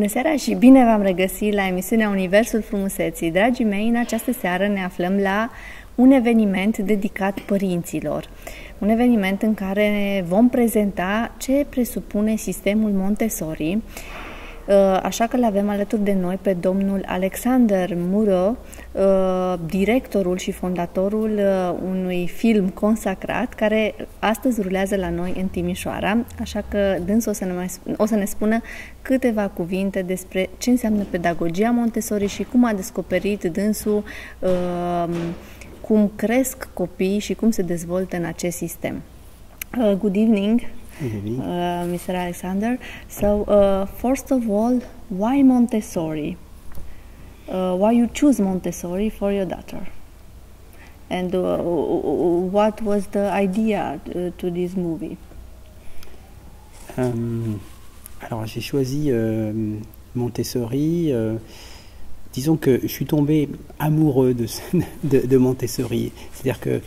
Bună seara și bine v-am regăsit la emisiunea Universul Frumuseții. Dragii mei, în această seară ne aflăm la un eveniment dedicat părinților. Un eveniment în care vom prezenta ce presupune sistemul Montessori, așa că l-avem alături de noi pe domnul Alexander Muro, directorul și fondatorul unui film consacrat care astăzi rulează la noi în Timișoara, așa că dânsul o să ne spună câteva cuvinte despre ce înseamnă pedagogia Montessori și cum a descoperit dânsul cum cresc copiii și cum se dezvoltă în acest sistem. Good evening. Mr. Alexander. So, first of all, why Montessori? Why you choose Montessori for your daughter? And what was the idea to this movie? Alors, j'ai choisi Montessori. Disons que je suis tombé amoureux de Montessori. C'est-à-dire que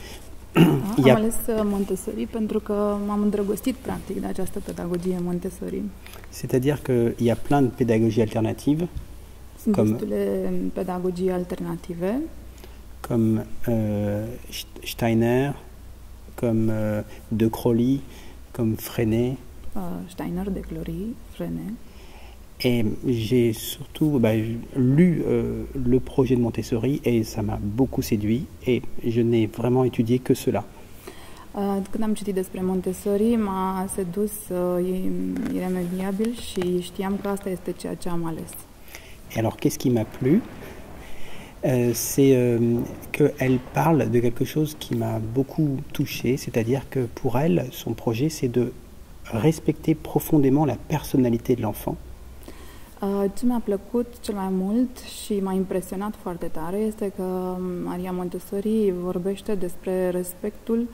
am ales Montessori pentru că m-am îndrăgostit practic de această pedagogie Montessori. C'est-à-dire qu'il y a plein de pédagogies alternatives. Sunt destule pedagogii alternative. Comme Steiner, comme De Crowley, comme Freinet. Steiner, De Crowley, Freinet. Et j'ai surtout lu le projet de Montessori et ça m'a beaucoup séduit et je n'ai vraiment étudié que cela. Când am citit despre Montessori, m-a sedus iremediabil și știam că asta este ceea ce am ales. Et alors, qu'est-ce qui m'a plu? C'est qu'elle parle de quelque chose qui m'a beaucoup touché, c'est-à-dire que pour elle, son projet, c'est de respecter profondément la personnalité de l'enfant. Ce mi-a plăcut cel mai mult și m-a impresionat foarte tare este că Maria Montessori vorbește despre respectul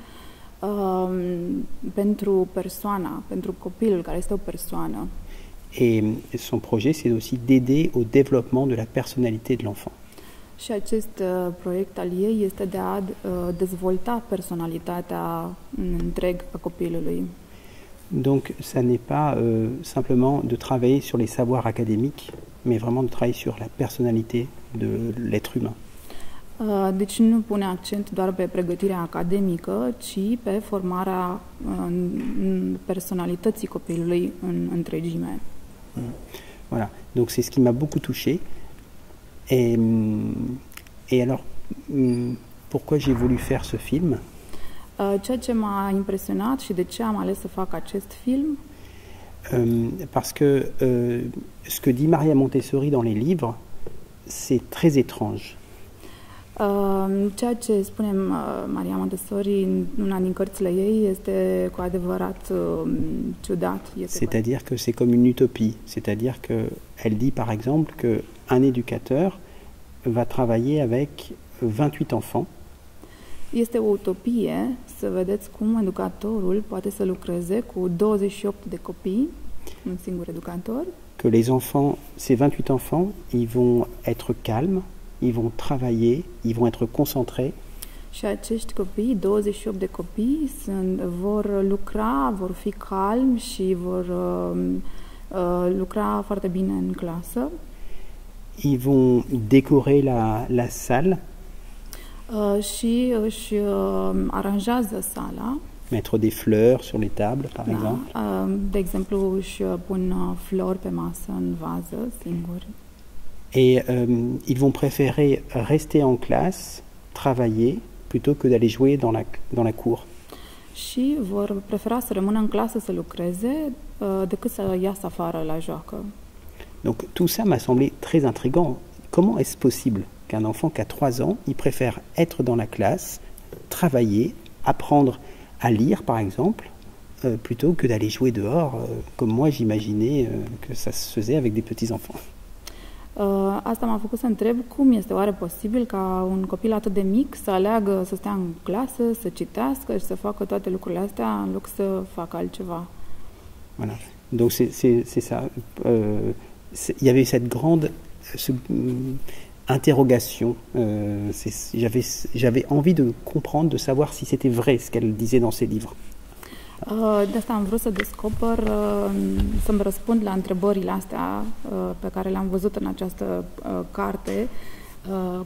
pentru persoana, pentru copilul care este o persoană. Et son projet, c'est aussi d'aider au développement de la personnalité de l'enfant. Și acest proiect al ei este de a dezvolta personalitatea întreg a copilului. Donc, ça n'est pas simplement de travailler sur les savoirs académiques, mais vraiment de travailler sur la personnalité de l'être humain. Deci nu pune accent doar pe pregătirea academică, ci pe formarea personalității copilului în întregime. Voilà, donc c'est ce qui m'a beaucoup touché. Et alors, pourquoi j'ai voulu faire ce film? Ceea ce m-a impresionat și de ce am ales să fac acest film? Parce que ce que dit Maria Montessori dans les livres, c'est très étrange. Ceea ce spune Maria Montessori în una din cărțile ei este cu adevărat ciudat. C'est-à-dire que c'est comme une utopie. C'est-à-dire que elle dit par exemple que un éducateur va travailler avec 28 enfants. Este o utopie să vedeți cum educatorul poate să lucreze cu 28 de copii, un singur educator. Que les enfants, ces 28 enfants, ils vont être calmes, ils vont travailler, ils vont être concentrés. Și acești copii, 28 de copii, vor lucra, vor fi calmi și vor lucra foarte bine în clasă. Ils vont décorer la salle. Și își aranjează sala. Mettre des fleurs sur les tables, par exemple. De exemplu, își pun flori pe masă, în vază, singuri. Et ils vont préférer rester en classe, travailler, plutôt que d'aller jouer dans la cour. Și vor prefera să rămână în clasă să lucreze decât să iasă afară la joacă. Donc tout ça m'a semblé très intriguant. Comment est-ce possible qu'un enfant qui a 3 ans, il préfère être dans la classe, travailler, apprendre à lire par exemple, plutôt que d'aller jouer dehors, comme moi j'imaginais que ça se faisait avec des petits-enfants. Asta m-a făcut să întreb cum este oare posibil ca un copil atât de mic să aleagă să stea în clasă, să citească și să facă toate lucrurile astea în loc să facă altceva. Voilà. Donc c'est ça. Il y avait cette grande interrogation. J'avais envie de comprendre, de savoir si c'était vrai ce qu'elle disait dans ses livres. De asta am vrut să descoper, să-mi răspund la întrebările astea pe care le-am văzut în această carte.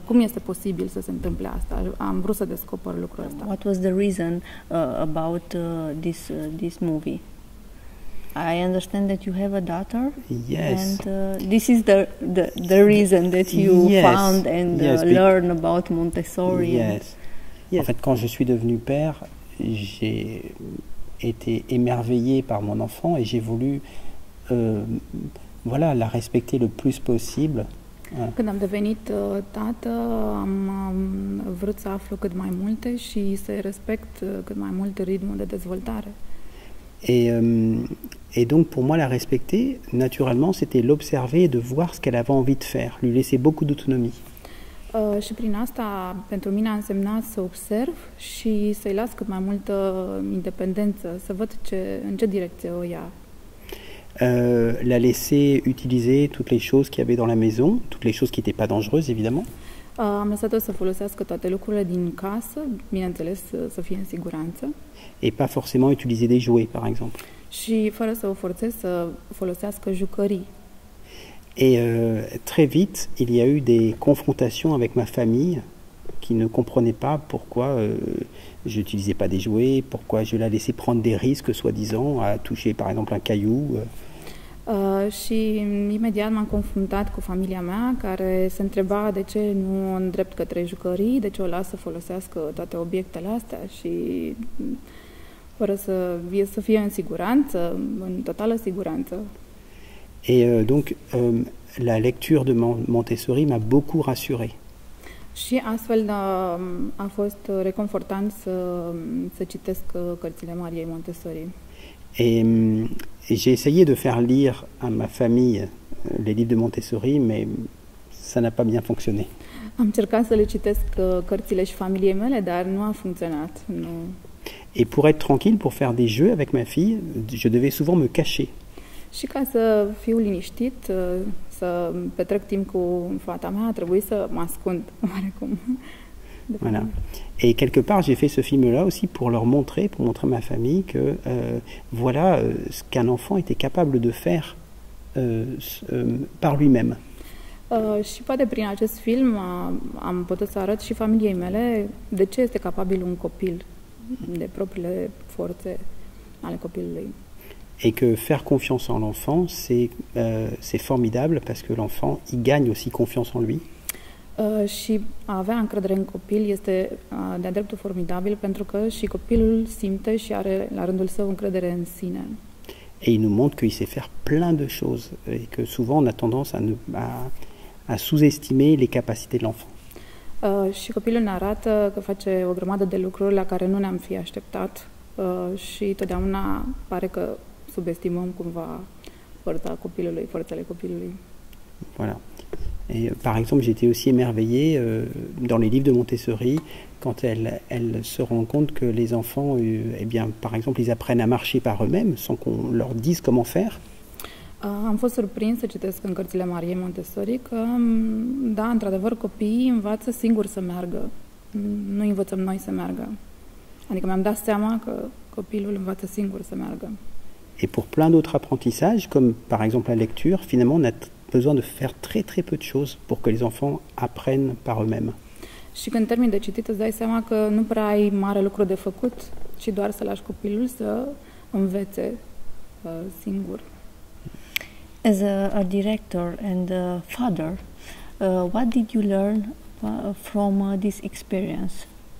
Cum este posibil să se întâmple asta? Am vrut să descoper lucrul ăsta. What was the reason about this movie? I understand that you have a daughter. Yes. And this is the reason that you found and learn about Montessori. Yes. En fait, quand je suis devenu père, j'ai été émerveillé par mon enfant et j'ai voulu voilà, la respecter le plus possible. Când am devenit tată, am vrut să aflu cât mai multe și să respect cât mai mult ritmul de dezvoltare. Et donc pour moi la respecter, naturellement, c'était l'observer et de voir ce qu'elle avait envie de faire, lui laisser beaucoup d'autonomie. Și prin asta, pentru mine a însemnat să observ și să-i las cât mai multă independență, să văd în ce direcție o ia. La laisser utiliser toutes les choses qu'il y avait dans la maison, toutes les choses qui n'étaient pas dangereuses, évidemment. Am lăsat-o să folosească toate lucrurile din casă, bineînțeles, să fie în siguranță. Et pas forcément utiliser des jouets, par exemple. Și fără să o forțez să folosească jucării. Et très vite, il y a eu des confrontations avec ma famille qui ne comprenait pas pourquoi je n'utilisais pas des jouets, pourquoi je la laissais prendre des risques, soi-disant, à toucher par exemple un caillou. Și imediat m-am confruntat cu familia mea, care se întreba de ce nu o îndrept către jucării, de ce o las să folosească toate obiectele astea și fără să fie în siguranță, în totală siguranță. Et donc, la lecture de Montessori m'a beaucoup rassuré. Și astfel a fost reconfortant să citesc cărțile Mariei Montessori. Et j'ai essayé de faire lire à ma famille les livres de Montessori, mais ça n'a pas bien fonctionné. Am încercat să le citesc cărțile și familiei mele, dar nu a funcționat. Nu. Et pour être tranquille, pour faire des jeux avec ma fille, je devais souvent me cacher. Și ca să fiu liniștit, să petrec timp cu fata mea, a trebuit să mă ascund oarecum. Voilà. Et quelque part, j'ai fait ce film-là aussi pour leur montrer, pour montrer à ma famille que voilà ce qu'un enfant était capable de faire par lui-même. Și poate prin acest film am putut să arăt și familiei mele de ce este capabil un copil, de propriile forțe ale copilului. Et que faire confiance en l'enfant, c'est formidable parce que l'enfant, il gagne aussi confiance en lui. Și a avea încredere în copil este de-a dreptul formidabil pentru că și copilul simte și are la rândul său încredere în sine. Et il nous montre qu'il sait faire plein de choses et que souvent on a tendance à sous-estimer les capacités de l'enfant. Și copilul ne arată că face o grămadă de lucruri la care nu ne-am fi așteptat și totdeauna pare că subestimăm cumva forțele copilului. Voilà. Et par exemple, j'étais aussi émerveillé dans les livres de Montessori quand elle se rend compte que les enfants, eh bien, par exemple, ils apprennent à marcher par eux-mêmes sans qu'on leur dise comment faire. Am fost surprins să citesc în cărțile Mariei Montessori că, da, într-adevăr, copiii învață singuri să meargă. Nu învățăm noi să meargă. Adică mi-am dat seama că copilul învață singur să meargă. Et pour plein d'autres apprentissages, comme par exemple la lecture, finalement, on a besoin de faire très très peu de choses pour que les enfants apprennent par eux-mêmes. Și când termin de citit îți dai seama că nu prea ai mare lucru de făcut, ci doar să lași copilul să învețe singur. As a director and a father, what did you learn from this experience,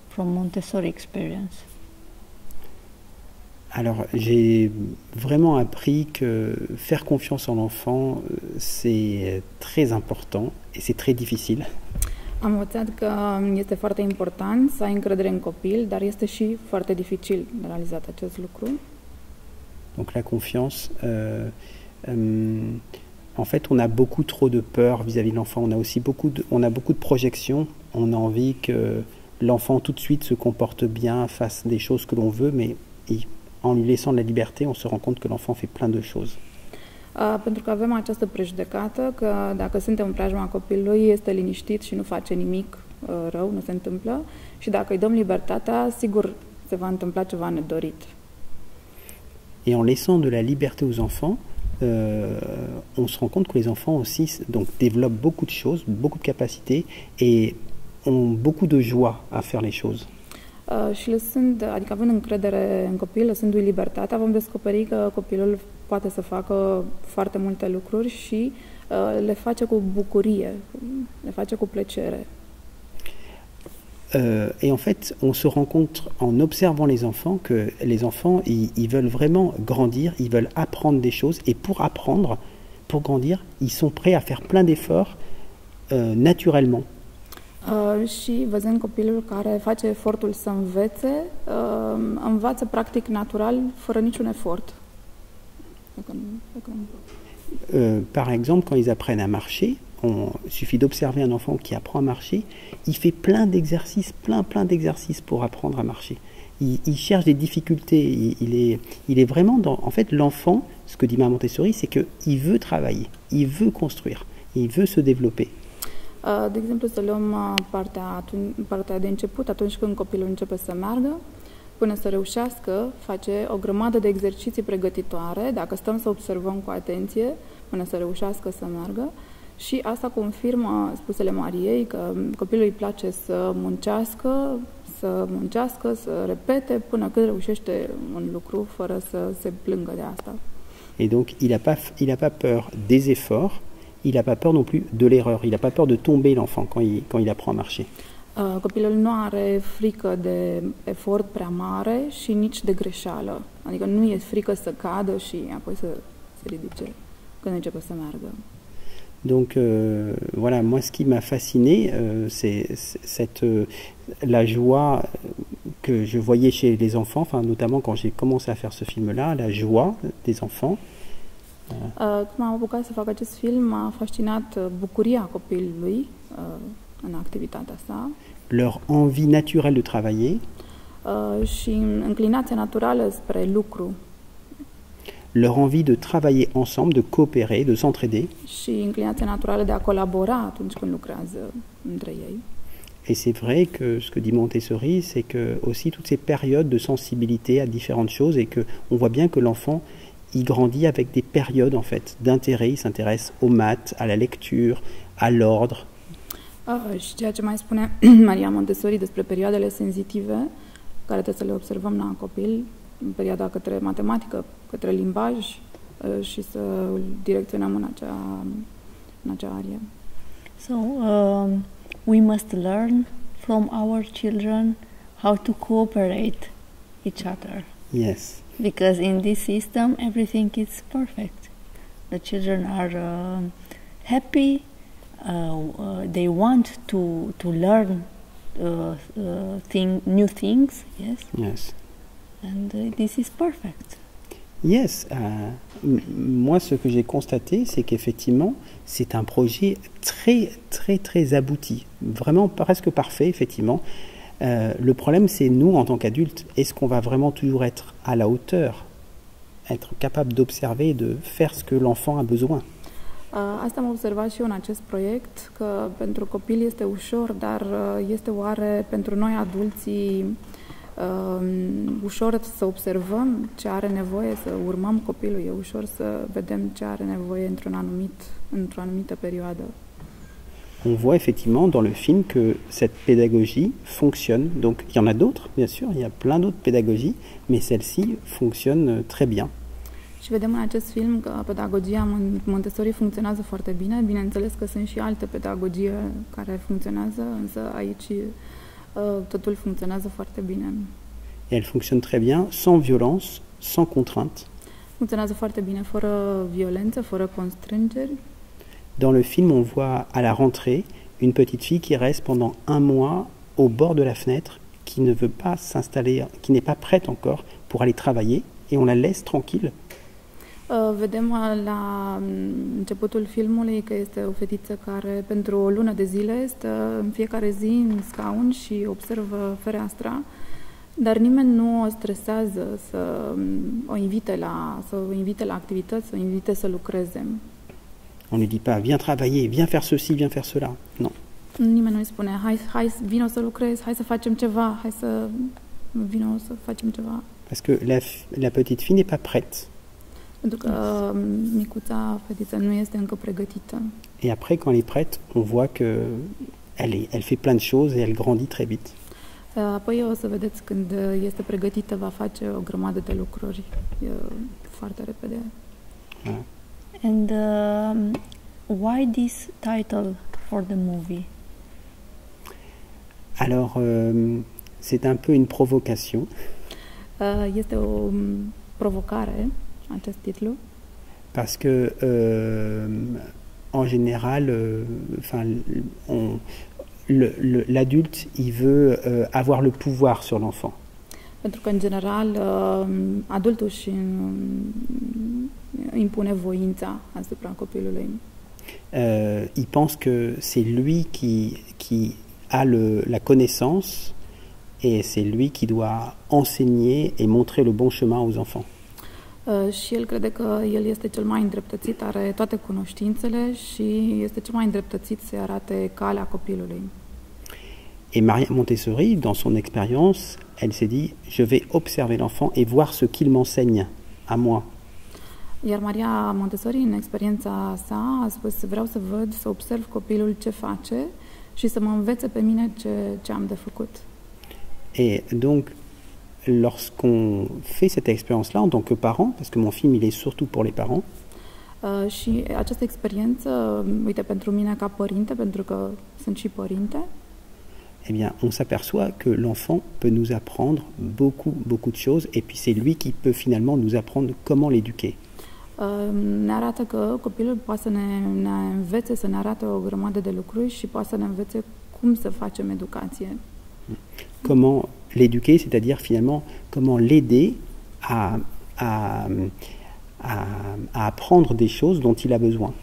from Montessori experience? Alors, j'ai vraiment appris que faire confiance en l'enfant, c'est très important et c'est très difficile. Am învățat că este foarte important să ai încredere în copil, dar este și foarte dificil de realizat acest lucru. Donc la confiance, en fait, on a beaucoup trop de peur vis-à-vis de l'enfant. On a beaucoup de projections. On a envie que l'enfant tout de suite se comporte bien, fasse des choses que l'on veut, mais en lui laissant de la liberté, on se rend compte que l'enfant fait plein de choses. Pentru că avem această prejudecată că dacă suntem în preajma copilului, este liniștit și nu face nimic rău, nu se întâmplă, și dacă îi dăm libertatea, sigur se va întâmpla ceva nedorit. Et en laissant de la liberté aux enfants, on se rend compte que les enfants aussi donc, développent beaucoup de choses, beaucoup de capacités et ont beaucoup de joie à faire les choses. Și lăsând, adică având încredere în copil, lăsându-i libertatea, vom descoperi că copilul poate să facă foarte multe lucruri și le face cu bucurie, le face cu plăcere. Et en fait, on se rend compte en observant les enfants que les enfants, ils veulent vraiment grandir, ils veulent apprendre des choses et pour apprendre, pour grandir, ils sont prêts à faire plein d'efforts naturellement. Și văzând copilul care face efortul să învețe, învață practic natural, fără niciun efort. Par exemple, quand ils apprennent à marcher, il suffit d'observer un enfant qui apprend à marcher, il fait plein d'exercices pour apprendre à marcher. Il cherche des difficultés, il est vraiment dans... En fait, l'enfant, ce que dit Maman Montessori, c'est qu'il veut travailler, il veut construire, il veut se développer. De exemplu, să luăm partea de început, atunci când copilul începe să meargă, până să reușească, face o grămadă de exerciții pregătitoare, dacă stăm să observăm cu atenție, până să reușească să meargă. Și asta confirmă spusele Mariei, că copilul îi place să muncească, să repete, până când reușește un lucru, fără să se plângă de asta. Et donc, il a pas peur des efforts, il n'a pas peur non plus de l'erreur, il n'a pas peur de tomber l'enfant quand il apprend à marcher. Copilul nu are frică de efort prea mare și nici de greșeală. Adică nu e frică să cadă și apoi să se ridice când începe să meargă. Donc voilà, moi ce qui m'a fasciné, c'est la joie que je voyais chez les enfants, enfin notamment quand j'ai commencé à faire ce film-là, la joie des enfants. Când am apucat să fac acest film, m-a fascinat bucuria copilului în activitatea sa. Leur envie naturelle de travailler. Și înclinația naturală spre lucru. Leur envie de travailler ensemble, de coopérer, de s'entraider. Și inclinația naturală de a colabora atunci când lucrează între ei. Et c'est vrai que ce que dit Montessori, c'est que aussi toutes ces périodes de sensibilité à différentes choses et que on voit bien que l'enfant il grandit avec des périodes en fait d'intérêt, il s'intéresse aux maths, à la lecture, à l'ordre. Și ceea ce mai spune Maria Montessori despre perioadele senzitive, care trebuie să le observăm la copil, perioada către matematică, către limbaj și să îl direcționăm în acea arie. So, we must learn from our children how to cooperate each other. Yes. Because in this system, everything is perfect. The children are happy. They want to learn new things. Yes. Yes. And this is perfect. Yes. Moi, ce que j'ai constaté, c'est qu'effectivement, c'est un projet très abouti, vraiment presque parfait, effectivement. Le problème, c'est nous, en tant qu'adultes, est-ce qu'on va vraiment toujours être à la hauteur, être capable d'observer, de faire ce que l'enfant a besoin? Asta am observat și eu în acest proiect, că pentru copil este ușor, dar este oare pentru noi adulții ușor să observăm ce are nevoie, să urmăm copilul, e ușor să vedem ce are nevoie într-o anumită perioadă. On voit effectivement dans le film que cette pédagogie fonctionne. Donc il y en a d'autres, bien sûr, il y a plein d'autres pédagogies, mais celle-ci fonctionne très bien. Și vedem în acest film că pedagogia Montessori funcționează foarte bine. Bineînțeles că sunt și alte pedagogii care funcționează, însă aici totul funcționează foarte bine. Et elle fonctionne très bien, sans violence, sans contrainte. Funcționează foarte bine, fără violență, fără constrângeri. Dans le film, on voit à la rentrée une petite fille qui reste pendant 1 mois au bord de la fenêtre, qui ne veut pas s'installer, qui n'est pas prête encore pour aller travailler, et on la laisse tranquille. Vedem la începutul filmului că este o fetiță care pentru o lună de zile stă în fiecare zi în scaun și observă fereastra, dar nimeni nu o stresează să o invite la activități, să o invite să lucreze. On ne dit pas, viens travailler, viens faire ceci, viens faire cela. Non. Nimeni nu îi spune, hai, vino să lucrezi, hai să facem ceva, vino să facem ceva. Parce que la petite fille n'est pas prête. Pentru că micuța fetiță nu este încă pregătită. Et après, quand elle est prête, on voit que elle fait plein de choses et elle grandit très vite. Apoi o să vedeți când este pregătită, va face o grămadă de lucruri foarte repede. Voilà. And why this title for the movie? Alors, c'est un peu une provocation. Este o provocare, acest titlu, Parce que, en général, l'adulte, il veut avoir le pouvoir sur l'enfant. pentru că, în general, adultul își impune voința asupra copilului. Il pense que c'est lui qui a la connaissance et c'est lui qui doit enseigner et montrer le bon chemin aux enfants. Și el crede că el este cel mai îndreptățit, are toate cunoștințele și este cel mai îndreptățit să arate calea copilului. Et Maria Montessori, dans son expérience, elle s'est dit, je vais observer l'enfant et voir ce qu'il m'enseigne à moi. Iar Maria Montessori, în experiența sa, a spus, vreau să văd, să observ copilul ce face și să mă învețe pe mine ce am de făcut. Et donc, lorsqu'on fait cette expérience-là en tant que parent, parce que mon film, il est surtout pour les parents, Și această experiență, uite, pentru mine ca părinte, pentru că sunt și părinte, eh bien, on s'aperçoit que l'enfant peut nous apprendre beaucoup de choses, et puis c'est lui qui peut finalement nous apprendre comment l'éduquer. ne arată că copilul poate să ne învețe, să ne arate o grămadă de lucruri și poate să ne învețe cum să facem educație. Comment l'éduquer, c'est-à-dire finalement comment l'aider à apprendre des choses dont il a besoin.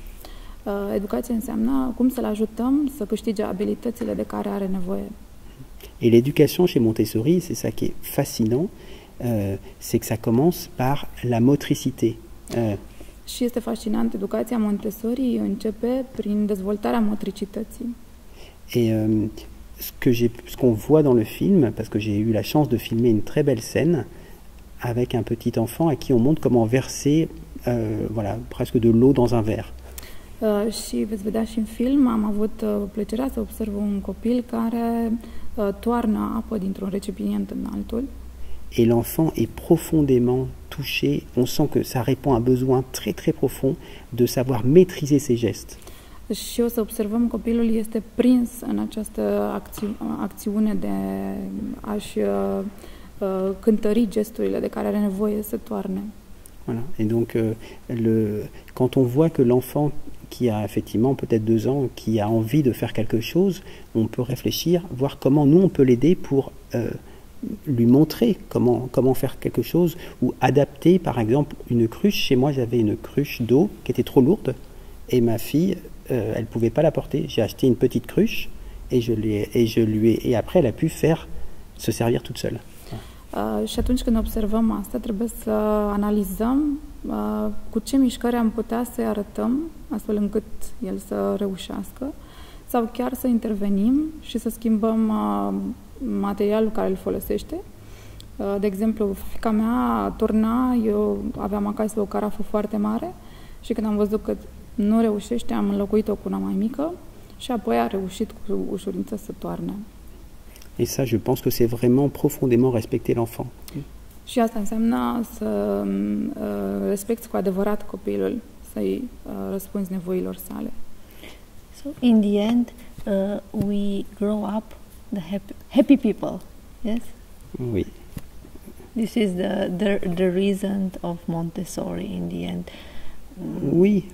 Educația înseamnă cum să-l ajutăm să câștige abilitățile de care are nevoie. Et l'éducation chez Montessori, c'est ça qui est fascinant, c'est que ça commence par la motricité. Și este fascinant, educația Montessori începe prin dezvoltarea motricității. Et ce qu'on voit dans le film, parce que j'ai eu la chance de filmer une très belle scène avec un petit enfant à qui on montre comment verser voilà, presque de l'eau dans un verre. Și veți vedea și în film, am avut plăcerea să observ un copil care toarnă apă dintr-un recipient în altul. Et l'enfant est profondément touché. On sent que ça répond à un besoin très très profond de savoir maîtriser ses gestes. Și o să observăm copilul este prins în această acțiune de a-și cântări gesturile de care are nevoie să toarne. Voilà. Et donc, quand on voit que l'enfant qui a effectivement peut-être 2 ans, qui a envie de faire quelque chose, on peut réfléchir, voir comment nous on peut l'aider pour lui montrer comment faire quelque chose ou adapter par exemple une cruche. Chez moi j'avais une cruche d'eau qui était trop lourde et ma fille elle pouvait pas la porter. J'ai acheté une petite cruche et après elle a pu se servir toute seule. Și atunci când observăm asta, trebuie să analizăm cu ce mișcări am putea să-i arătăm, astfel încât el să reușească, sau chiar să intervenim și să schimbăm materialul care îl folosește. De exemplu, fiica mea turna, eu aveam acasă o carafă foarte mare și când am văzut că nu reușește, am înlocuit-o cu una mai mică și apoi a reușit cu ușurință să toarne. Et ça, je pense que c'est vraiment profondément respecter l'enfant. Și asta înseamnă să respecti cu adevărat copilul, să-i răspunzi nevoilor sale. So, in the end, we grow up the happy people, yes? Oui. This is the reason of Montessori in the end. Oui,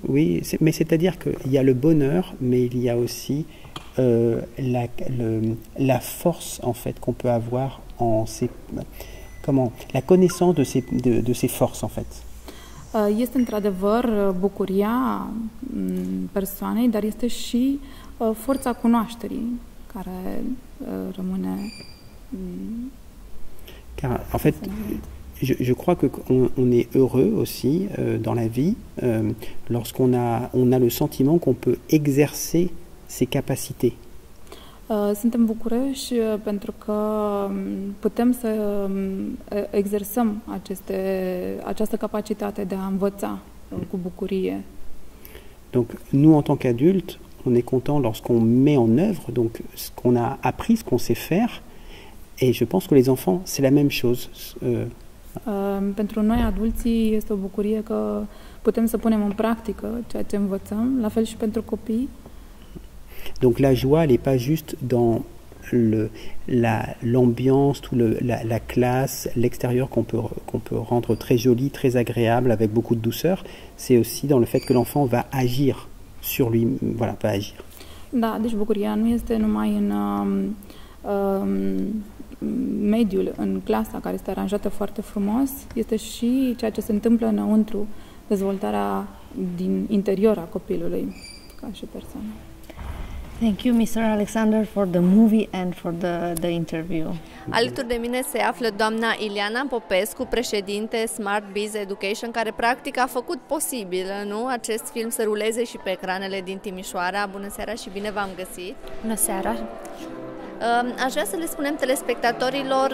mais c'est-à-dire qu'il y a le bonheur, mais il y a aussi la force en fait qu'on peut avoir la connaissance de ses forces en fait. Este într-adevăr bucuria persoanei, dar este și forța cunoașterii care rămâne. Car en fait, je crois qu'on est heureux aussi dans la vie lorsqu'on a le sentiment qu'on peut exercer ses capacités. Suntem în București pentru că putem să exersăm această capacitate de a învăța cu bucurie. Donc nous, en tant qu'adultes, on est content lorsqu'on met en œuvre donc ce qu'on a appris, ce qu'on sait faire. Et je pense que les enfants, c'est la même chose. Pentru noi, adulții, este o bucurie că putem să punem în practică ceea ce învățăm, la fel și pentru copii. Donc la joie, elle n'est pas juste dans l'ambiance, la classe, l'extérieur qu'on peut rendre très joli, très agréable, avec beaucoup de douceur. C'est aussi dans le fait que l'enfant va agir sur lui, voilà, va agir. Da, deci bucuria nu este numai în mediul, în clasa care este aranjată foarte frumos, este și ceea ce se întâmplă înăuntru, dezvoltarea din interior a copilului ca și persoană. Thank you, Mr. Alexander, for the movie and for the interview. Alături de mine se află doamna Iliana Popescu, președinte Smart Biz Education, care practic a făcut posibil, nu, acest film să ruleze și pe ecranele din Timișoara. Bună seara și bine v-am găsit! Bună seara! Aș vrea să le spunem telespectatorilor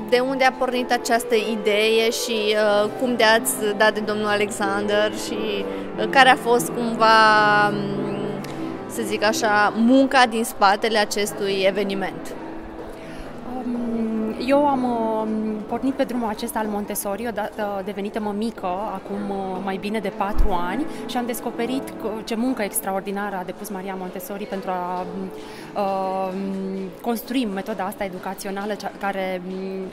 de unde a pornit această idee și cum de-ați dat de domnul Alexander și care a fost cumva, să zic așa, munca din spatele acestui eveniment. Eu am pornit pe drumul acesta al Montessori odată devenită mămică, acum mai bine de 4 ani, și am descoperit ce muncă extraordinară a depus Maria Montessori pentru a construi metoda asta educațională care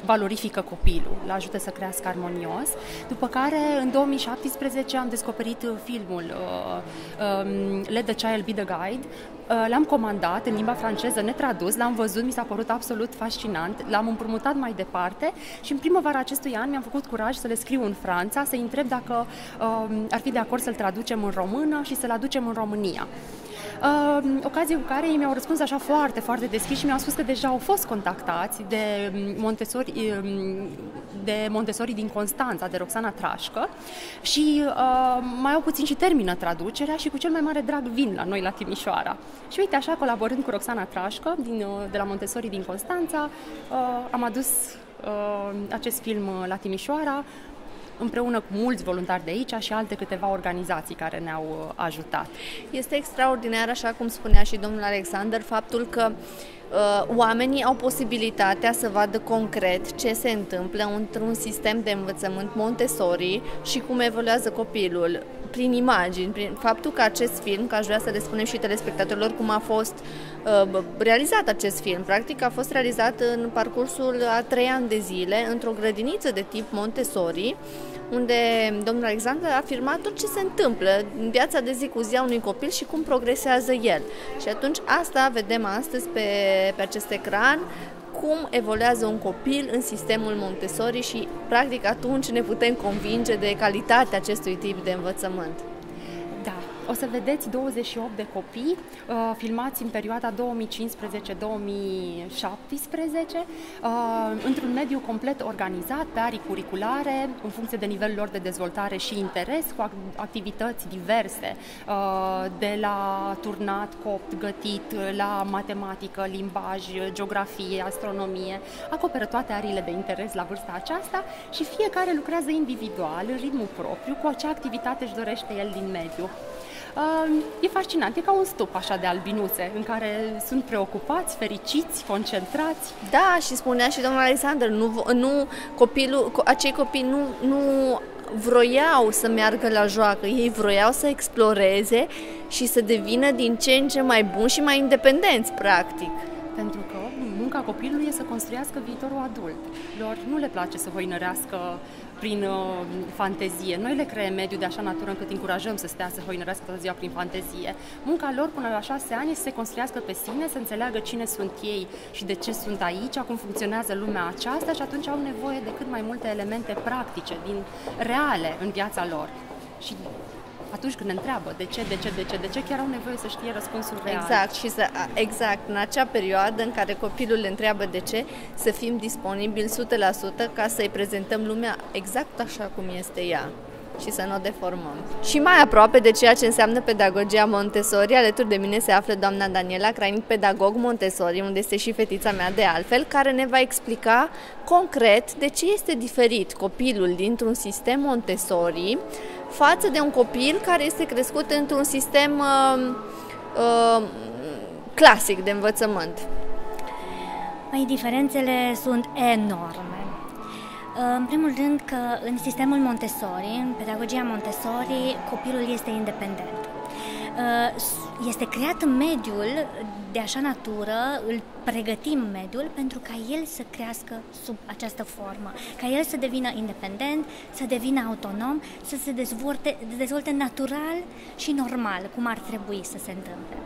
valorifică copilul, îl ajută să crească armonios. După care, în 2017, am descoperit filmul Let the Child Be the Guide. L-am comandat în limba franceză, netradus, l-am văzut, mi s-a părut absolut fascinant, l-am împrumutat mai departe și în primăvara acestui an mi-am făcut curaj să le scriu în Franța, să-i întreb dacă ar fi de acord să-l traducem în română și să-l aducem în România. Ocazie cu care ei mi-au răspuns așa foarte, foarte deschis și mi-au spus că deja au fost contactați de Montessori din Constanța, de Roxana Trașcă, și mai au puțin și termină traducerea și cu cel mai mare drag vin la noi la Timișoara. Și uite, așa, colaborând cu Roxana Trașcă de la Montessori din Constanța, am adus acest film la Timișoara, împreună cu mulți voluntari de aici și alte câteva organizații care ne-au ajutat. Este extraordinar, așa cum spunea și domnul Alexander, faptul că oamenii au posibilitatea să vadă concret ce se întâmplă într-un sistem de învățământ Montessori și cum evoluează copilul prin imagini, prin faptul că acest film, că aș vrea să le spunem și telespectatorilor cum a fost realizat acest film. Practic a fost realizat în parcursul a 3 ani de zile într-o grădiniță de tip Montessori, unde domnul Alexander a afirmat tot ce se întâmplă în viața de zi cu zi a unui copil și cum progresează el. Și atunci asta vedem astăzi pe acest ecran, cum evoluează un copil în sistemul Montessori și practic atunci ne putem convinge de calitatea acestui tip de învățământ. Da, o să vedeți 28 de copii filmați în perioada 2015-2017 într-un mediu complet organizat pe arii curriculare, în funcție de nivelul lor de dezvoltare și interes, cu activități diverse, de la turnat, copt, gătit, la matematică, limbaj, geografie, astronomie. Acoperă toate ariile de interes la vârsta aceasta și fiecare lucrează individual, în ritmul propriu, cu acea activitate își dorește el din mediu. E fascinant, e ca un stup așa de albinuțe în care sunt preocupați, fericiți, concentrați. Da, și spunea și domnul Alexander, acei copii nu vroiau să meargă la joacă, ei vroiau să exploreze și să devină din ce în ce mai buni și mai independenți, practic. Pentru că munca copilului e să construiască viitorul adult. Lor nu le place să hoinărească prin fantezie. Noi le creăm mediul de așa natură încât încurajăm să stea să hoinărească toată ziua prin fantezie. Munca lor până la 6 ani este să se construiască pe sine, să înțeleagă cine sunt ei și de ce sunt aici, cum funcționează lumea aceasta și atunci au nevoie de cât mai multe elemente practice, reale în viața lor. Și atunci când ne întreabă de ce, chiar au nevoie să știe răspunsul real. Exact, și în acea perioadă în care copilul le întreabă de ce, să fim disponibili 100% ca să-i prezentăm lumea exact așa cum este ea. și să nu o deformăm. Și mai aproape de ceea ce înseamnă pedagogia Montessori, alături de mine se află doamna Daniela Crainic, pedagog Montessori, unde este și fetița mea de altfel, care ne va explica concret de ce este diferit copilul dintr-un sistem Montessori față de un copil care este crescut într-un sistem clasic de învățământ. Păi, diferențele sunt enorme. În primul rând că în sistemul Montessori, în pedagogia Montessori, copilul este independent. Este creat în mediul de așa natură, îl pregătim mediul pentru ca el să crească sub această formă, ca el să devină independent, să devină autonom, să se dezvolte natural și normal, cum ar trebui să se întâmple.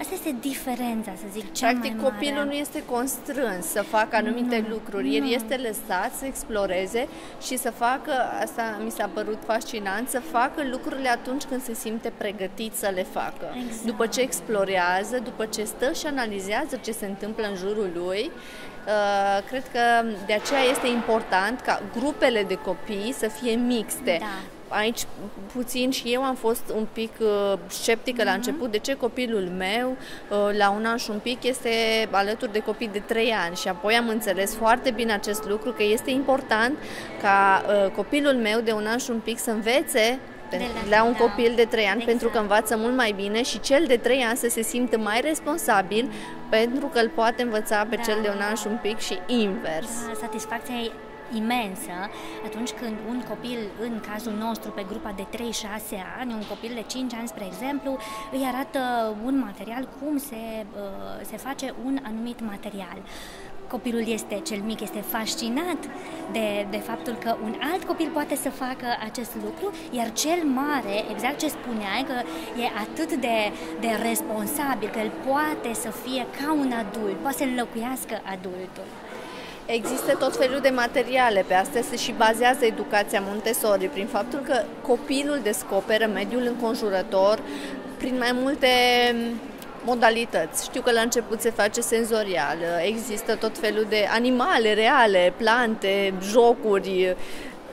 Asta este diferența, să zic, cea Practic, mai mare. copilul nu este constrâns să facă anumite lucruri. El este lăsat să exploreze și să facă, asta mi s-a părut fascinant, să facă lucrurile atunci când se simte pregătit să le facă. Exact. După ce explorează, după ce stă și analizează ce se întâmplă în jurul lui, cred că de aceea este important ca grupele de copii să fie mixte. Da. Aici puțin și eu am fost un pic sceptică la început de ce copilul meu la 1 an și un pic este alături de copii de 3 ani și apoi am înțeles foarte bine acest lucru, că este important ca copilul meu de 1 an și un pic să învețe la un copil de 3 ani, exact, pentru că învață mult mai bine, și cel de 3 ani să se simtă mai responsabil pentru că îl poate învăța pe cel de 1 an și un pic și invers. Satisfacția e imensă atunci când un copil, în cazul nostru pe grupa de 3-6 ani, un copil de 5 ani, spre exemplu, îi arată un material, cum se face un anumit material. Copilul cel mic este fascinat de faptul că un alt copil poate să facă acest lucru, iar cel mare, exact ce spuneai, că e atât de responsabil, că el poate să fie ca un adult, poate să înlocuiască adultul. Există tot felul de materiale, pe astea se și bazează educația Montessori, prin faptul că copilul descoperă mediul înconjurător prin mai multe modalități. Știu că la început se face senzorial, există tot felul de animale reale, plante, jocuri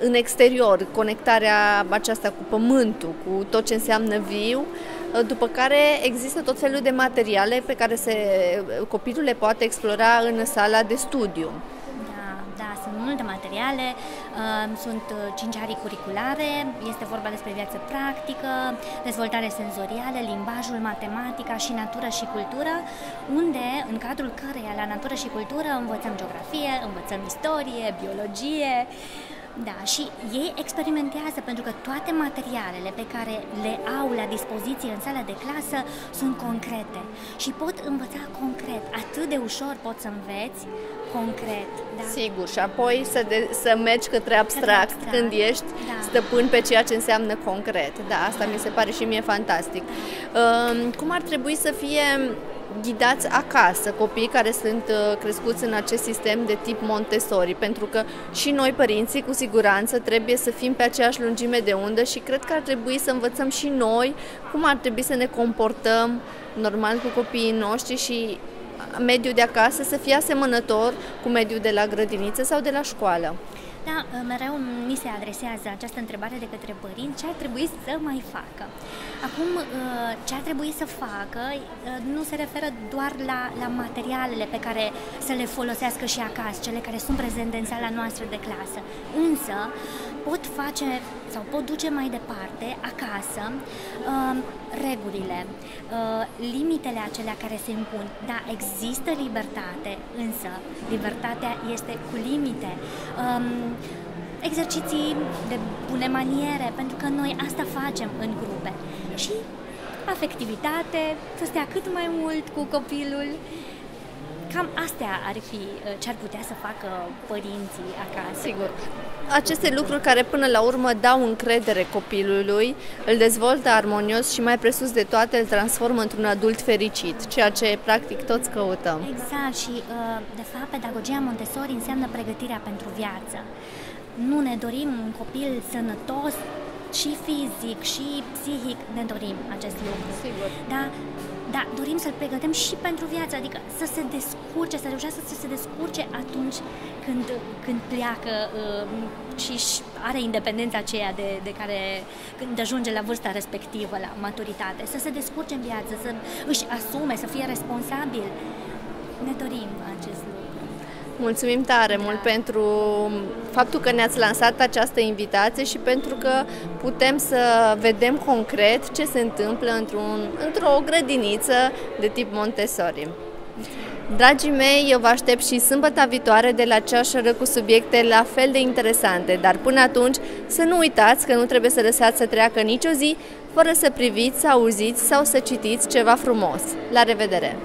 în exterior, conectarea aceasta cu pământul, cu tot ce înseamnă viu, după care există tot felul de materiale pe care copilul le poate explora în sala de studiu. Da, sunt multe materiale, sunt 5 arii curriculare, este vorba despre viață practică, dezvoltare senzorială, limbajul, matematica și natură și cultură, unde, în cadrul căreia la natură și cultură învățăm geografie, învățăm istorie, biologie. Da, și ei experimentează pentru că toate materialele pe care le au la dispoziție în sala de clasă sunt concrete și pot învăța concret. Atât de ușor poți să înveți concret. Da? Sigur, și apoi să mergi către abstract când ești stăpân pe ceea ce înseamnă concret. Da, asta mi se pare și mie fantastic. Cum ar trebui să fie ghidați acasă copiii care sunt crescuți în acest sistem de tip Montessori, pentru că și noi, părinții, cu siguranță trebuie să fim pe aceeași lungime de undă și cred că ar trebui să învățăm și noi cum ar trebui să ne comportăm normal cu copiii noștri și mediul de acasă să fie asemănător cu mediul de la grădiniță sau de la școală. Da, mereu mi se adresează această întrebare de către părinți, ce ar trebui să mai facă. Acum, ce ar trebui să facă nu se referă doar la materialele pe care să le folosească și acasă, cele care sunt prezente în sala noastră de clasă, însă pot face sau pot duce mai departe acasă regulile, limitele acelea care se impun. Da, există libertate, însă libertatea este cu limite. Exerciții de bune maniere, pentru că noi asta facem în grupe. Și afectivitate, să stea cât mai mult cu copilul. Cam astea ar fi ce ar putea să facă părinții acasă. Sigur. Aceste lucruri care până la urmă dau încredere copilului, îl dezvoltă armonios și mai presus de toate îl transformă într-un adult fericit, ceea ce practic toți căutăm. Exact, și de fapt pedagogia Montessori înseamnă pregătirea pentru viață. Nu ne dorim un copil sănătos și fizic, și psihic, ne dorim acest lucru. Sigur. Da, dorim să-l pregătim și pentru viață, adică să se descurce, să reușească să se descurce atunci când pleacă și are independența aceea de care, când ajunge la vârsta respectivă, la maturitate, să se descurce în viață, să își asume, să fie responsabil. Ne dorim acest lucru. Mulțumim tare mult pentru faptul că ne-ați lansat această invitație și pentru că putem să vedem concret ce se întâmplă într-o grădiniță de tip Montessori. Dragii mei, eu vă aștept și sâmbăta viitoare de la ceașără cu subiecte la fel de interesante, dar până atunci să nu uitați că nu trebuie să lăsați să treacă nicio zi fără să priviți, să auziți sau să citiți ceva frumos. La revedere!